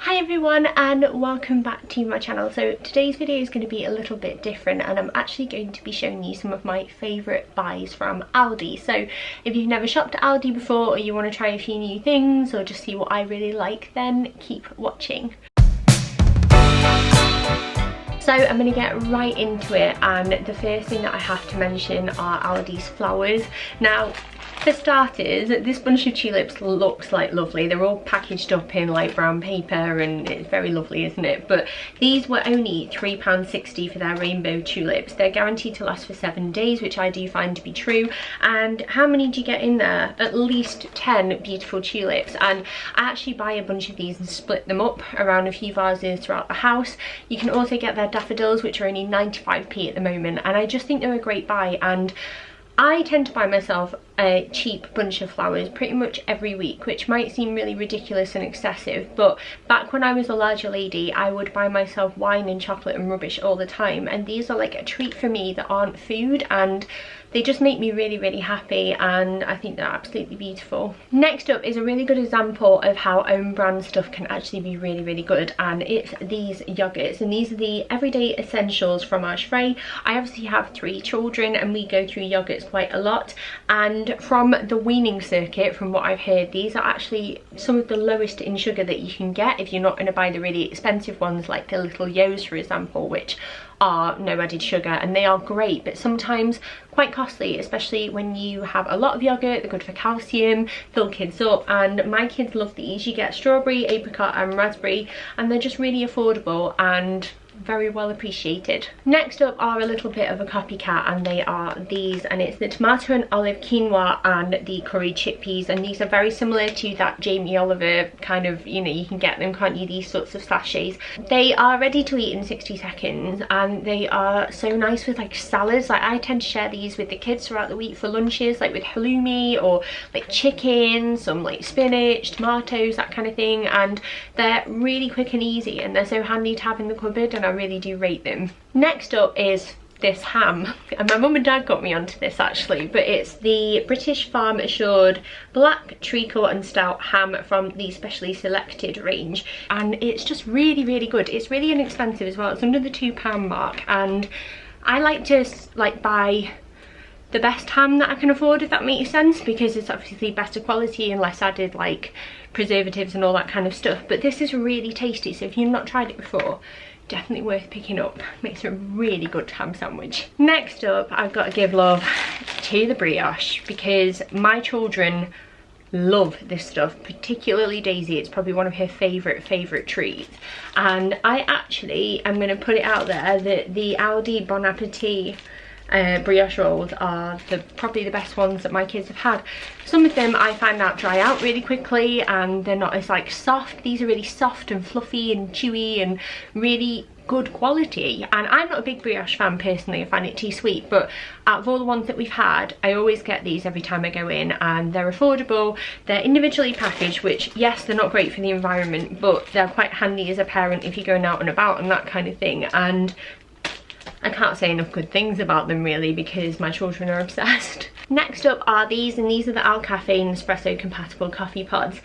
Hi everyone and welcome back to my channel. So today's video is going to be a little bit different and I'm actually going to be showing you some of my favourite buys from Aldi. So if you've never shopped at Aldi before or you want to try a few new things or just see what I really like, then keep watching. So I'm going to get right into it, and the first thing that I have to mention are Aldi's flowers. Now, for starters, this bunch of tulips looks like lovely. They're all packaged up in like brown paper and it's very lovely, isn't it? But these were only £3.60 for their rainbow tulips. They're guaranteed to last for 7 days, which I do find to be true. And how many do you get in there? At least 10 beautiful tulips. And I actually buy a bunch of these and split them up around a few vases throughout the house. You can also get their daffodils, which are only 95p at the moment. And I just think they're a great buy. And I tend to buy myself a cheap bunch of flowers pretty much every week, which might seem really ridiculous and excessive, but back when I was a larger lady I would buy myself wine and chocolate and rubbish all the time, and these are like a treat for me that aren't food, and they just make me really happy, and I think they're absolutely beautiful. Next up is a really good example of how own brand stuff can actually be really good, and it's these yogurts, and these are the everyday essentials from Argh. I obviously have 3 children and we go through yogurts quite a lot, and from the weaning circuit, from what I've heard, these are actually some of the lowest in sugar that you can get if you're not going to buy the really expensive ones like the little Yo's, for example, which are no added sugar, and they are great but sometimes quite costly, especially when you have a lot of yogurt. They're good for calcium, fill kids up, and my kids love these. You get strawberry, apricot and raspberry, and they're just really affordable and very well appreciated. Next up are a little bit of a copycat, and they are these, and it's the tomato and olive quinoa and the curry chickpeas, and these are very similar to that Jamie Oliver kind of, you know, you can get them, can't you, these sorts of sachets. They are ready to eat in 60 seconds and they are so nice with like salads. Like I tend to share these with the kids throughout the week for lunches, like with halloumi or like chicken, some like spinach, tomatoes, that kind of thing, and they're really quick and easy and they're so handy to have in the cupboard, and I really do rate them. Next up is this ham, and my mum and dad got me onto this actually, but it's the British Farm Assured black treacle and stout ham from the specially selected range, and it's just really good. It's really inexpensive as well. It's under the £2 mark, and I like to like buy the best ham that I can afford, if that makes sense, because it's obviously better quality and less added like preservatives and all that kind of stuff. But this is really tasty, so if you've not tried it before, definitely worth picking up. Makes a really good ham sandwich. Next up, I've got to give love to the brioche, because my children love this stuff, particularly Daisy. It's probably one of her favourite treats, and I actually am going to put it out there that the Aldi Bon Appetit brioche rolls are probably the best ones that my kids have had. Some of them I find out dry out really quickly and they're not as like soft. These are really soft and fluffy and chewy and really good quality, and I'm not a big brioche fan personally. I find it too sweet, but out of all the ones that we've had, I always get these every time I go in, and they're affordable. They're individually packaged, which yes, they're not great for the environment, but they're quite handy as a parent if you're going out and about and that kind of thing, and I can't say enough good things about them really, because my children are obsessed. Next up are these, and these are the Alcafe Nespresso compatible coffee pods.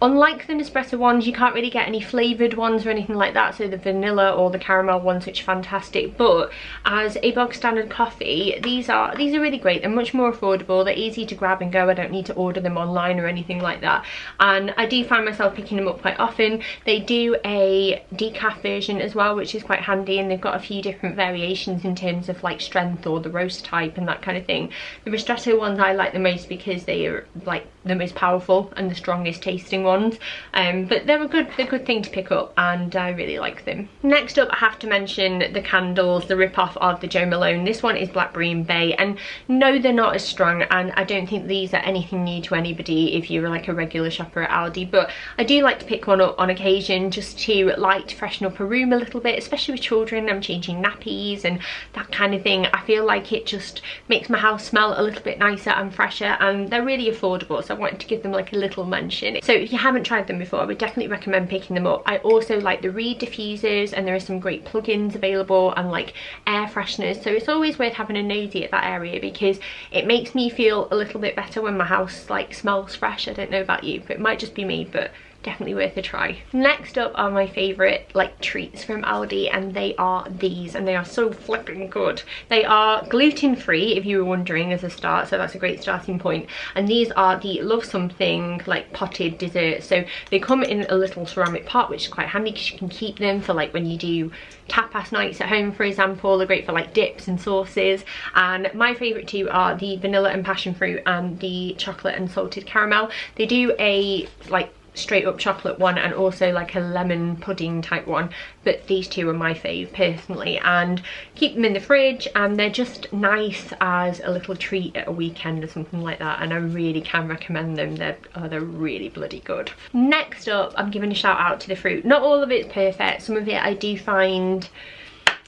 Unlike the Nespresso ones, you can't really get any flavoured ones or anything like that, so the vanilla or the caramel ones, which are fantastic, but as a bog standard coffee, these are really great. They're much more affordable, they're easy to grab and go. I don't need to order them online or anything like that, and I do find myself picking them up quite often. They do a decaf version as well, which is quite handy, and they've got a few different variations in terms of like strength or the roast type and that kind of thing. The Ristretto ones I like the most because they are like the most powerful and the strongest tasting ones, but they're a good thing to pick up, and I really like them. Next up, I have to mention the candles, the rip-off of the Jo Malone. This one is Blackberry and Bay, and no, they're not as strong, and I don't think these are anything new to anybody if you're like a regular shopper at Aldi, but I do like to pick one up on occasion just to light freshen up a room a little bit, especially with children. I'm changing nappies and that kind of thing. I feel like it just makes my house smell a little bit nicer and fresher, and they're really affordable, so I wanted to give them like a little mention. So if you haven't tried them before, I would definitely recommend picking them up. I also like the Reed diffusers, and there are some great plugins available and like air fresheners, so it's always worth having a nosy at that area because it makes me feel a little bit better when my house like smells fresh. I don't know about you, but it might just be me, but definitely worth a try. Next up are my favourite like treats from Aldi, and they are these, and they are so flipping good. They are gluten free, if you were wondering, as a start, so that's a great starting point. And these are the Love Something like potted desserts. So they come in a little ceramic pot, which is quite handy because you can keep them for like when you do tapas nights at home, for example. They're great for like dips and sauces. And my favourite two are the vanilla and passion fruit and the chocolate and salted caramel. They do a like straight up chocolate one and also like a lemon pudding type one, but these two are my fave personally, and keep them in the fridge, and they're just nice as a little treat at a weekend or something like that, and I really can recommend them. They're really bloody good. Next up, I'm giving a shout out to the fruit. Not all of it's perfect, some of it I do find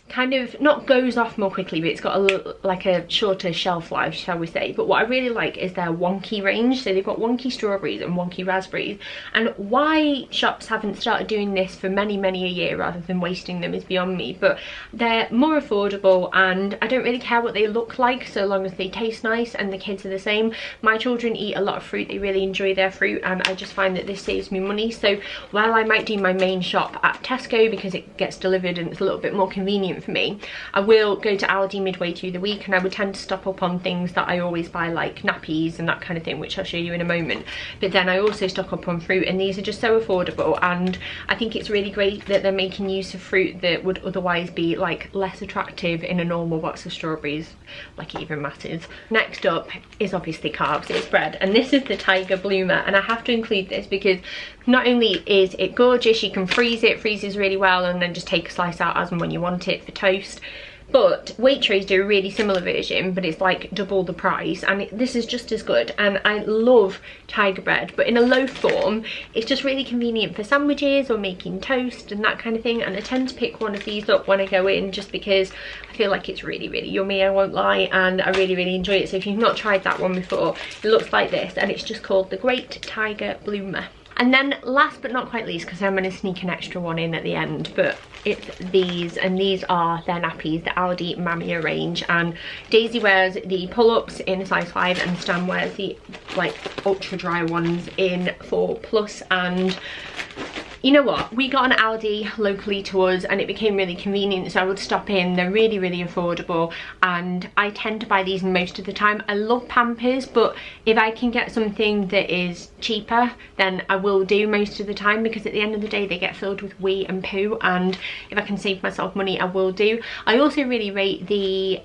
kind of not goes off more quickly, but it's got like a shorter shelf life, shall we say. But what I really like is their wonky range. So they've got wonky strawberries and wonky raspberries, and why shops haven't started doing this for many a year rather than wasting them is beyond me. But they're more affordable, and I don't really care what they look like so long as they taste nice, and the kids are the same. My children eat a lot of fruit, they really enjoy their fruit, and I just find that this saves me money. So while I might do my main shop at Tesco because it gets delivered and it's a little bit more convenient for me, I will go to Aldi midway through the week, and I would tend to stock up on things that I always buy, like nappies and that kind of thing, which I'll show you in a moment. But then I also stock up on fruit, and these are just so affordable, and I think it's really great that they're making use of fruit that would otherwise be like less attractive in a normal box of strawberries, like it even matters. Next up is obviously carbs, it's bread, and this is the Tiger Bloomer, and I have to include this because not only is it gorgeous, you can freeze it, freezes really well, and then just take a slice out as and when you want it for toast. But Waitrose do a really similar version, but it's like double the price, and this is just as good. And I love Tiger bread, but in a loaf form. It's just really convenient for sandwiches or making toast and that kind of thing, and I tend to pick one of these up when I go in just because I feel like it's really yummy, I won't lie, and I really enjoy it. So if you've not tried that one before, it looks like this, and it's just called the Great Tiger Bloomer. And then last but not quite least, because I'm going to sneak an extra one in at the end, but it's these, and these are their nappies, the Aldi Mamia range. And Daisy wears the pull-ups in a size 5, and Stan wears the like ultra dry ones in 4+, and you know what, we got an Aldi locally to us and it became really convenient, so I would stop in. They're really affordable, and I tend to buy these most of the time. I love Pampers, but if I can get something that is cheaper, then I will do most of the time, because at the end of the day they get filled with wee and poo, and if I can save myself money I will do. I also really rate the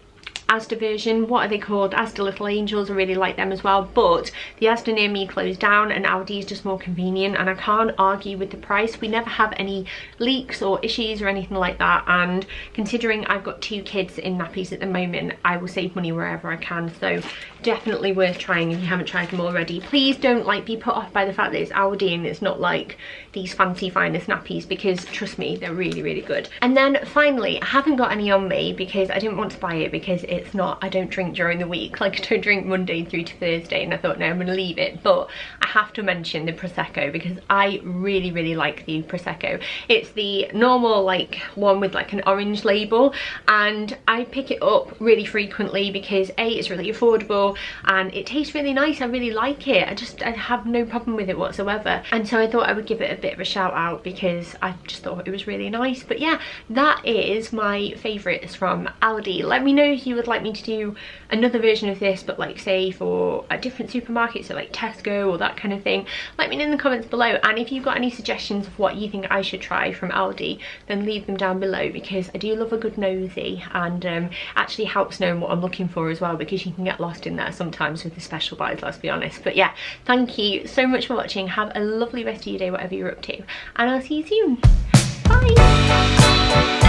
Asda version. What are they called? Asda Little Angels. I really like them as well, but the Asda near me closed down and Aldi is just more convenient, and I can't argue with the price. We never have any leaks or issues or anything like that, and considering I've got 2 kids in nappies at the moment, I will save money wherever I can. So definitely worth trying if you haven't tried them already. Please don't like be put off by the fact that it's Aldi and it's not like these fancy finest nappies, because trust me, they're really good. And then finally, I haven't got any on me because I didn't want to buy it, because it's not, I don't drink during the week, like I don't drink Monday through to Thursday, and I thought no, I'm gonna leave it. But I have to mention the Prosecco, because I really like the Prosecco. It's the normal like one with like an orange label, and I pick it up really frequently because A, it's really affordable and it tastes really nice. I really like it. I have no problem with it whatsoever, and so I thought I would give it a bit of a shout out because I just thought it was really nice. But yeah, that is my favourites from Aldi. Let me know if you would like me to do another version of this, but like say for a different supermarket, so like Tesco or that kind of thing. Let me know in the comments below, and if you've got any suggestions of what you think I should try from Aldi, then leave them down below, because I do love a good nosy, and actually helps knowing what I'm looking for as well, because you can get lost in there sometimes with the special buys, let's be honest. But yeah, thank you so much for watching. Have a lovely rest of your day, whatever you're up to, and I'll see you soon. Bye.